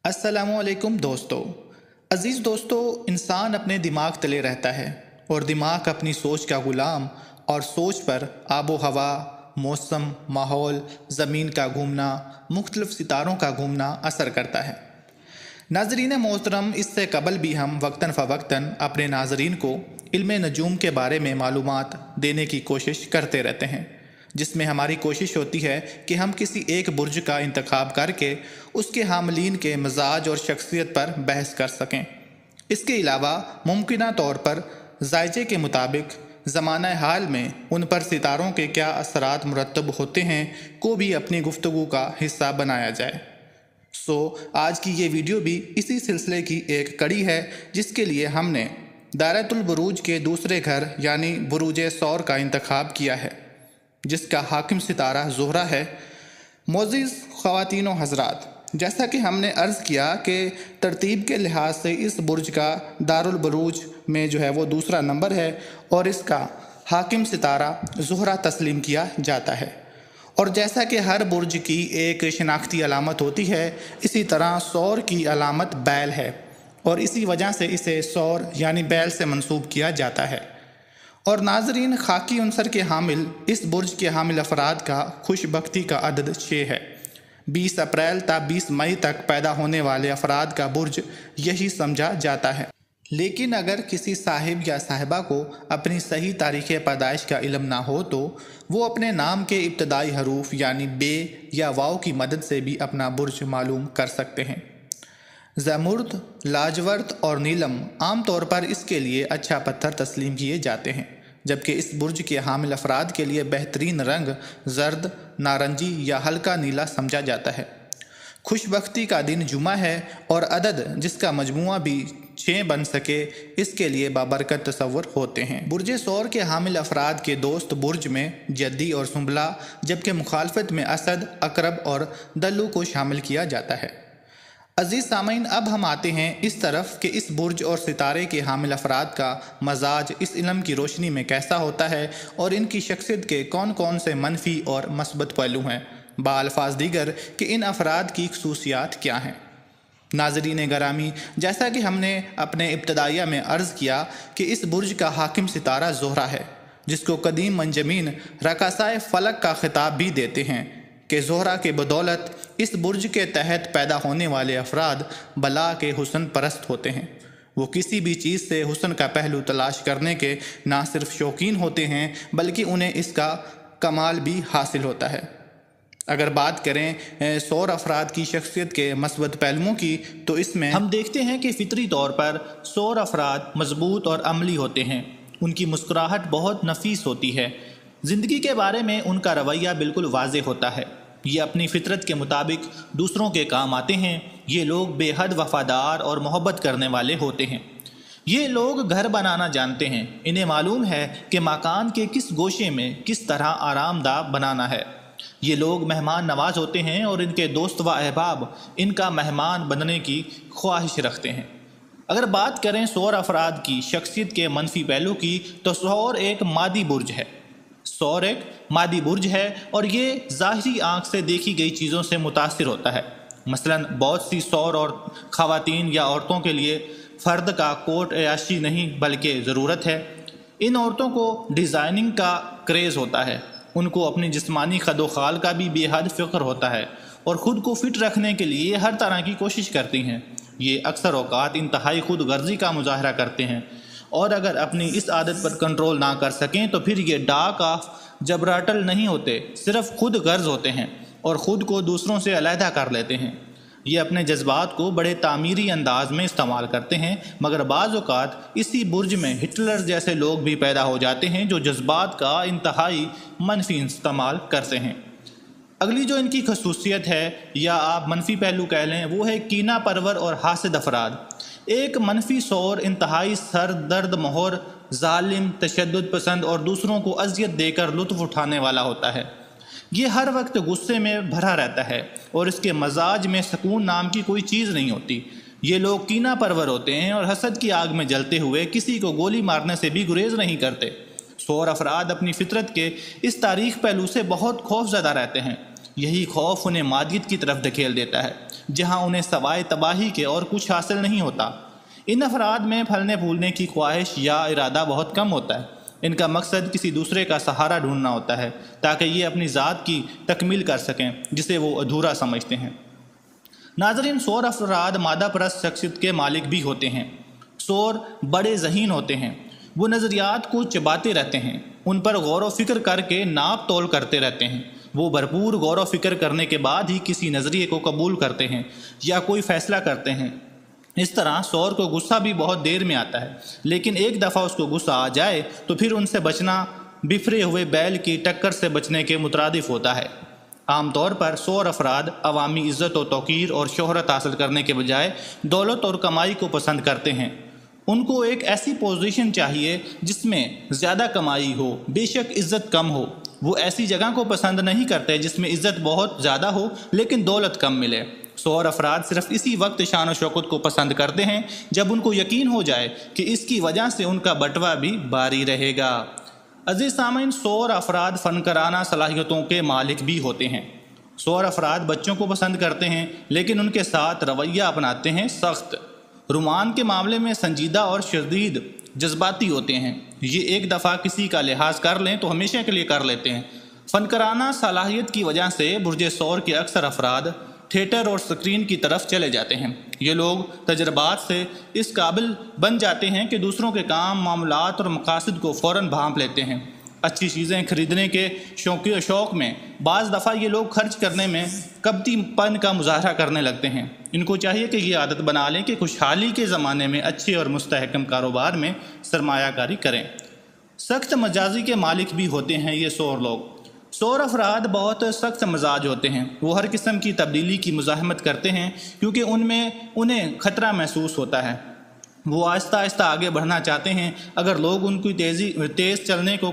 السلام علیکم دوستو۔ عزیز دوستو، انسان اپنے دماغ تلے رہتا ہے اور دماغ اپنی سوچ کا غلام، اور سوچ پر آب و ہوا، موسم، ماحول، زمین کا گھومنا، مختلف ستاروں کا گھومنا اثر کرتا ہے۔ ناظرین محترم، اس سے قبل بھی ہم وقتاً فوقتاً اپنے ناظرین کو علم نجوم کے بارے میں معلومات دینے کی کوشش کرتے رہتے ہیں، جس میں ہماری کوشش ہوتی ہے کہ ہم کسی ایک برج کا انتخاب کر کے اس کے حاملین کے مزاج اور شخصیت پر بحث کر سکیں۔ اس کے علاوہ ممکنہ طور پر ذائقے کے مطابق زمانہ حال میں ان پر ستاروں کے کیا اثرات مرتب ہوتے ہیں کو بھی اپنی گفتگو کا حصہ بنایا جائے۔ آج کی یہ ویڈیو بھی اسی سلسلے کی ایک کڑی ہے، جس کے لیے ہم نے دائرۃ البروج کے دوسرے گھر یعنی بروج ثور کا انتخاب کیا ہے، جس کا حاکم ستارہ زہرہ ہے۔ معزز خواتین و حضرات، جیسا کہ ہم نے عرض کیا کہ ترتیب کے لحاظ سے اس برج کا دارالبروج میں وہ دوسرا نمبر ہے اور اس کا حاکم ستارہ زہرہ تسلیم کیا جاتا ہے۔ اور جیسا کہ ہر برج کی ایک شناختی علامت ہوتی ہے، اسی طرح ثور کی علامت بیل ہے، اور اسی وجہ سے اسے ثور یعنی بیل سے منسوب کیا جاتا ہے۔ اور ناظرین، خاکی عنصر کے حامل اس برج کے حامل افراد کا خوش بختی کا عدد 6 ہے۔ 20 اپریل تا 20 مئی تک پیدا ہونے والے افراد کا برج یہی سمجھا جاتا ہے۔ لیکن اگر کسی صاحب یا صاحبہ کو اپنی صحیح تاریخ پیدائش کا علم نہ ہو تو وہ اپنے نام کے ابتدائی حروف یعنی بے یا واو کی مدد سے بھی اپنا برج معلوم کر سکتے ہیں۔ زمرد، لاجورد اور نیلم عام طور پر اس کے لیے اچھا پتھر تسلیم کیے جاتے ہیں، جبکہ اس برج کے حامل افراد کے لیے بہترین رنگ زرد، نارنجی یا ہلکا نیلا سمجھا جاتا ہے۔ خوش بختی کا دن جمعہ ہے اور عدد جس کا مجموعہ بھی 6 بن سکے، اس کے لیے بابرکت تصور ہوتے ہیں۔ برج ثور کے حامل افراد کے دوست برج میں جدی اور سنبلہ، جبکہ مخالفت میں اسد، عقرب اور دلو کو شامل کیا جاتا ہے۔ عزیز سامعین، اب ہم آتے ہیں اس طرف کہ اس برج اور ستارے کے حامل افراد کا مزاج اس علم کی روشنی میں کیسا ہوتا ہے اور ان کی شخصیت کے کون کون سے منفی اور مثبت پہلو ہیں، بالفاظ دیگر کہ ان افراد کی خصوصیات کیا ہیں۔ ناظرین گرامی، جیسا کہ ہم نے اپنے ابتدائیہ میں عرض کیا کہ اس برج کا حاکم ستارہ زہرہ ہے، جس کو قدیم منجمین رقاصائے فلک کا خطاب بھی دیتے ہیں کہ زہرہ کے بدولت اس برج کے تحت پیدا ہونے والے افراد بلا کے حسن پرست ہوتے ہیں۔ وہ کسی بھی چیز سے حسن کا پہلو تلاش کرنے کے نہ صرف شوقین ہوتے ہیں بلکہ انہیں اس کا کمال بھی حاصل ہوتا ہے۔ اگر بات کریں ثور افراد کی شخصیت کے مثبت پہلوؤں کی تو اس میں ہم دیکھتے ہیں کہ فطری طور پر ثور افراد مضبوط اور عملی ہوتے ہیں۔ ان کی مسکراہٹ بہت نفیس ہوتی ہے۔ زندگی کے بارے میں ان کا رویہ بالکل واضح ہوتا ہے۔ یہ اپنی فطرت کے مطابق دوسروں کے کام آتے ہیں۔ یہ لوگ بے حد وفادار اور محبت کرنے والے ہوتے ہیں۔ یہ لوگ گھر بنانا جانتے ہیں۔ انہیں معلوم ہے کہ مکان کے کس گوشے میں کس طرح آرام دہ بنانا ہے۔ یہ لوگ مہمان نواز ہوتے ہیں اور ان کے دوست و احباب ان کا مہمان بننے کی خواہش رکھتے ہیں۔ اگر بات کریں ثور افراد کی شخصیت کے منفی پہلو کی تو ثور ایک مادی برج ہے۔ ثور ایک مادی برج ہے اور یہ ظاہری آنکھ سے دیکھی گئی چیزوں سے متاثر ہوتا ہے۔ مثلاً بہت سی ثور اور خواتین یا عورتوں کے لیے فرد کا کوٹ عیاشی نہیں بلکہ ضرورت ہے۔ ان عورتوں کو ڈیزائننگ کا کریز ہوتا ہے۔ ان کو اپنی جسمانی خد و خال کا بھی بے حد فکر ہوتا ہے اور خود کو فٹ رکھنے کے لیے ہر طرح کی کوشش کرتی ہیں۔ یہ اکثر اوقات انتہائی خود غرضی کا مظاہرہ کرتے ہیں، اور اگر اپنی اس عادت پر کنٹرول نہ کر سکیں تو پھر یہ ڈارک آف جبراٹل نہیں ہوتے، صرف خود غرض ہوتے ہیں اور خود کو دوسروں سے علیحدہ کر لیتے ہیں۔ یہ اپنے جذبات کو بڑے تعمیری انداز میں استعمال کرتے ہیں، مگر بعض اوقات اسی برج میں ہٹلر جیسے لوگ بھی پیدا ہو جاتے ہیں جو جذبات کا انتہائی منفی استعمال کرتے ہیں۔ اگلی جو ان کی خصوصیت ہے یا آپ منفی پہلو کہہ لیں، وہ ہے کینہ پرور اور حاسد افراد۔ ایک منفی ثور انتہائی سردرد مہر، ظالم، تشدد پسند اور دوسروں کو اذیت دے کر لطف اٹھانے والا ہوتا ہے۔ یہ ہر وقت غصے میں بھرا رہتا ہے اور اس کے مزاج میں سکون نام کی کوئی چیز نہیں ہوتی۔ یہ لوگ کینہ پرور ہوتے ہیں اور حسد کی آگ میں جلتے ہوئے کسی کو گولی مارنے سے بھی گریز نہیں کرتے۔ ثور افراد اپنی فطرت کے اس تاریخ پہلو سے بہت خوف زدہ رہتے ہیں۔ یہی خوف انہیں مادیت کی طرف دھکیل دیتا ہے، جہاں انہیں سوائے تباہی کے اور کچھ حاصل نہیں ہوتا۔ ان افراد میں پھلنے پھولنے کی خواہش یا ارادہ بہت کم ہوتا ہے۔ ان کا مقصد کسی دوسرے کا سہارا ڈھونڈنا ہوتا ہے تاکہ یہ اپنی ذات کی تکمیل کر سکیں جسے وہ ادھورا سمجھتے ہیں۔ ناظرین، سور افراد مادہ پرست شخصیت کے مالک بھی ہوتے ہیں۔ سور بڑے ذہین ہوتے ہیں، وہ نظریات کو چباتے رہتے ہیں، ان پر غور و فکر کر کے ناپ تول کرتے رہتے ہیں۔ وہ بھرپور غور و فکر کرنے کے بعد ہی کسی نظریے کو قبول کرتے ہیں یا کوئی فیصلہ کرتے ہیں۔ اس طرح سور کو غصہ بھی بہت دیر میں آتا ہے، لیکن ایک دفعہ اس کو غصہ آ جائے تو پھر ان سے بچنا بفرے ہوئے بیل کی ٹکر سے بچنے کے مترادف ہوتا ہے۔ عام طور پر سور افراد عوامی عزت و توقیر اور شہرت حاصل کرنے کے بجائے دولت اور کمائی کو پسند کرتے ہیں۔ ان کو ایک ایسی پوزیشن چاہیے جس میں زیادہ کمائی ہو، بے شک عزت کم ہو۔ وہ ایسی جگہ کو پسند نہیں کرتے جس میں عزت بہت زیادہ ہو لیکن دولت کم ملے۔ سور افراد صرف اسی وقت شان و شوکت کو پسند کرتے ہیں جب ان کو یقین ہو جائے کہ اس کی وجہ سے ان کا بٹوا بھی باری رہے گا۔ عزیز سامعین، سور افراد فنکارانہ صلاحیتوں کے مالک بھی ہوتے ہیں۔ سور افراد بچوں کو پسند کرتے ہیں لیکن ان کے ساتھ رویہ اپناتے ہیں سخت۔ رومان کے معاملے میں سنجیدہ اور شدید جذباتی ہوتے ہیں۔ یہ ایک دفعہ کسی کا لحاظ کر لیں تو ہمیشہ کے لیے کر لیتے ہیں۔ فنکارانہ صلاحیت کی وجہ سے برج سور کے اکثر افراد تھیٹر اور سکرین کی طرف چلے جاتے ہیں۔ یہ لوگ تجربات سے اس قابل بن جاتے ہیں کہ دوسروں کے کام، معاملات اور مقاصد کو فوراً بھانپ لیتے ہیں۔ اچھی چیزیں خریدنے کے شوق میں بعض دفعہ یہ لوگ خرچ کرنے میں کبتی پن کا مظاہرہ کرنے لگتے ہیں۔ ان کو چاہیے کہ یہ عادت بنا لیں کہ خوشحالی کے زمانے میں اچھے اور مستحکم کاروبار میں سرمایہ کاری کریں۔ سخت مزاجی کے مالک بھی ہوتے ہیں یہ سور لوگ۔ سور افراد بہت سخت مزاج ہوتے ہیں۔ وہ ہر قسم کی تبدیلی کی مزاحمت کرتے ہیں کیونکہ ان میں انہیں خطرہ محسوس ہوتا ہے۔ وہ آہستہ آہستہ آگے بڑھنا چاہتے ہیں۔ اگر لوگ ان کی تیز چلنے کو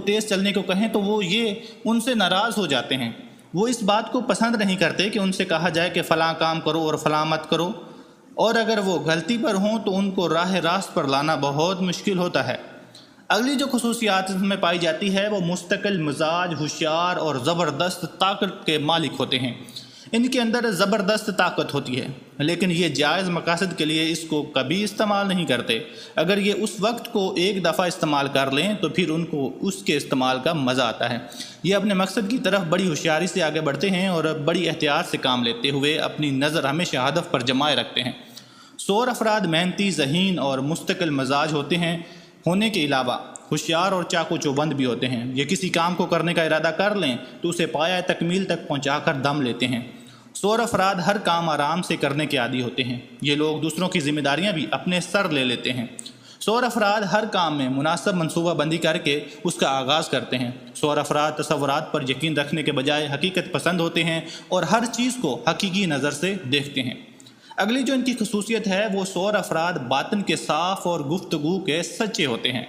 تیز چلنے کو کہیں تو وہ یہ ان سے ناراض ہو جاتے ہیں۔ وہ اس بات کو پسند نہیں کرتے کہ ان سے کہا جائے کہ فلاں کام کرو اور فلاں مت کرو، اور اگر وہ غلطی پر ہوں تو ان کو راہ راست پر لانا بہت مشکل ہوتا ہے۔ اگلی جو خصوصیات اس میں پائی جاتی ہے وہ مستقل مزاج، ہوشیار اور زبردست طاقت کے مالک ہوتے ہیں۔ ان کے اندر زبردست طاقت ہوتی ہے لیکن یہ جائز مقاصد کے لیے اس کو کبھی استعمال نہیں کرتے۔ اگر یہ اس وقت کو ایک دفعہ استعمال کر لیں تو پھر ان کو اس کے استعمال کا مزہ آتا ہے۔ یہ اپنے مقصد کی طرف بڑی ہوشیاری سے آگے بڑھتے ہیں اور بڑی احتیاط سے کام لیتے ہوئے اپنی نظر ہمیشہ ہدف پر جمائے رکھتے ہیں۔ سور افراد محنتی، ذہین اور مستقل مزاج ہونے کے علاوہ ہوشیار اور چاقو چوبند بھی ہوتے ہیں۔ یہ کسی کام کو کرنے کا ارادہ کر لیں تو اسے پایہ تکمیل تک پہنچا کر دم لیتے ہیں۔ سور افراد ہر کام آرام سے کرنے کے عادی ہوتے ہیں۔ یہ لوگ دوسروں کی ذمہ داریاں بھی اپنے سر لے لیتے ہیں۔ سور افراد ہر کام میں مناسب منصوبہ بندی کر کے اس کا آغاز کرتے ہیں۔ سور افراد تصورات پر یقین رکھنے کے بجائے حقیقت پسند ہوتے ہیں اور ہر چیز کو حقیقی نظر سے دیکھتے ہیں۔ اگلی جو ان کی خصوصیت ہے وہ سور افراد باطن کے صاف اور گفتگو کے سچے ہوتے ہیں۔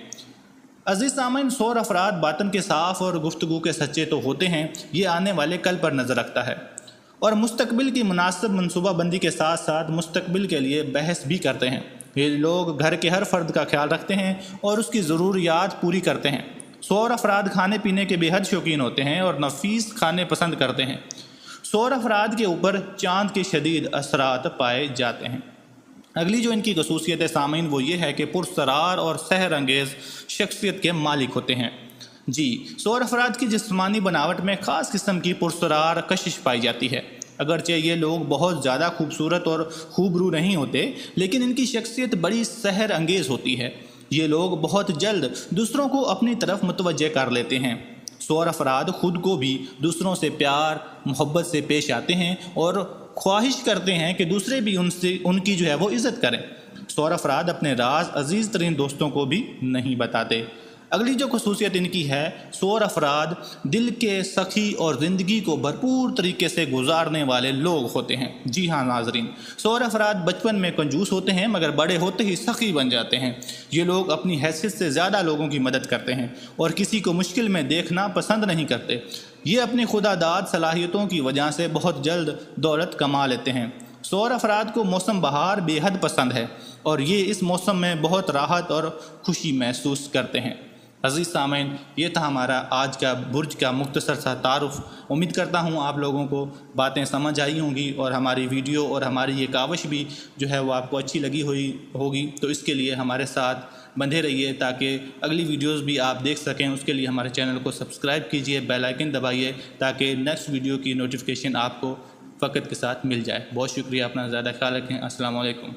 عزیز سامعین، سور افراد باطن کے صاف اور گفتگو کے سچے تو ہوتے ہیں، یہ آنے والے کل پر نظر رکھتا ہے اور مستقبل کی مناسب منصوبہ بندی کے ساتھ ساتھ مستقبل کے لیے بحث بھی کرتے ہیں۔ یہ لوگ گھر کے ہر فرد کا خیال رکھتے ہیں اور اس کی ضروریات پوری کرتے ہیں۔ سور افراد کھانے پینے کے بے حد شوقین ہوتے ہیں اور نفیس کھانے پسند کرتے ہیں۔ سور افراد کے اوپر چاند کے شدید اثرات پائے جاتے ہیں۔ اگلی جو ان کی خصوصیت ہے سامعین وہ یہ ہے کہ پرسرار اور سحر انگیز شخصیت کے مالک ہوتے ہیں۔ سور افراد کی جسمانی بناوٹ میں خاص قسم کی پرسرار کشش پائی جاتی ہے۔ اگرچہ یہ لوگ بہت زیادہ خوبصورت اور خوبرو نہیں ہوتے لیکن ان کی شخصیت بڑی سحر انگیز ہوتی ہے۔ یہ لوگ بہت جلد دوسروں کو اپنی طرف متوجہ کر لیتے ہیں۔ سور افراد خود کو بھی دوسروں سے پیار محبت سے پیش آتے ہیں اور خواہش کرتے ہیں کہ دوسرے بھی ان کی وہ عزت کریں۔ سور افراد اپنے راز عزیز ترین دوستوں کو بھی نہیں بتاتے۔ اگلی جو خصوصیت ان کی ہے، سور افراد دل کے سخی اور زندگی کو بھرپور طریقے سے گزارنے والے لوگ ہوتے ہیں۔ جی ہاں ناظرین، سور افراد بچپن میں کنجوس ہوتے ہیں مگر بڑے ہوتے ہی سخی بن جاتے ہیں۔ یہ لوگ اپنی حیثیت سے زیادہ لوگوں کی مدد کرتے ہیں اور کسی کو مشکل میں دیکھنا پسند نہیں کرتے۔ یہ اپنی خدا داد صلاحیتوں کی وجہ سے بہت جلد دولت کما لیتے ہیں۔ سور افراد کو موسم بہار بے حد پسند ہے اور یہ اس موسم میں بہت راحت اور خوشی محسوس کرتے ہیں۔ عزیز سامعین، یہ تھا ہمارا آج کا برج کا مختصر سا تعارف۔ امید کرتا ہوں آپ لوگوں کو باتیں سمجھ آئی ہوں گی اور ہماری ویڈیو اور ہماری یہ کاوش بھی جو ہے وہ آپ کو اچھی لگی ہوگی۔ تو اس کے لیے ہمارے ساتھ بندھے رہیے تاکہ اگلی ویڈیوز بھی آپ دیکھ سکیں۔ اس کے لیے ہمارے چینل کو سبسکرائب کیجئے، بیل آئیکن دبائیے تاکہ نیکسٹ ویڈیو کی نوٹیفیکیشن آپ کو وقت کے ساتھ مل جائے۔ بہت شکریہ، اپنا زیادہ خیال رکھیں۔ السلام علیکم۔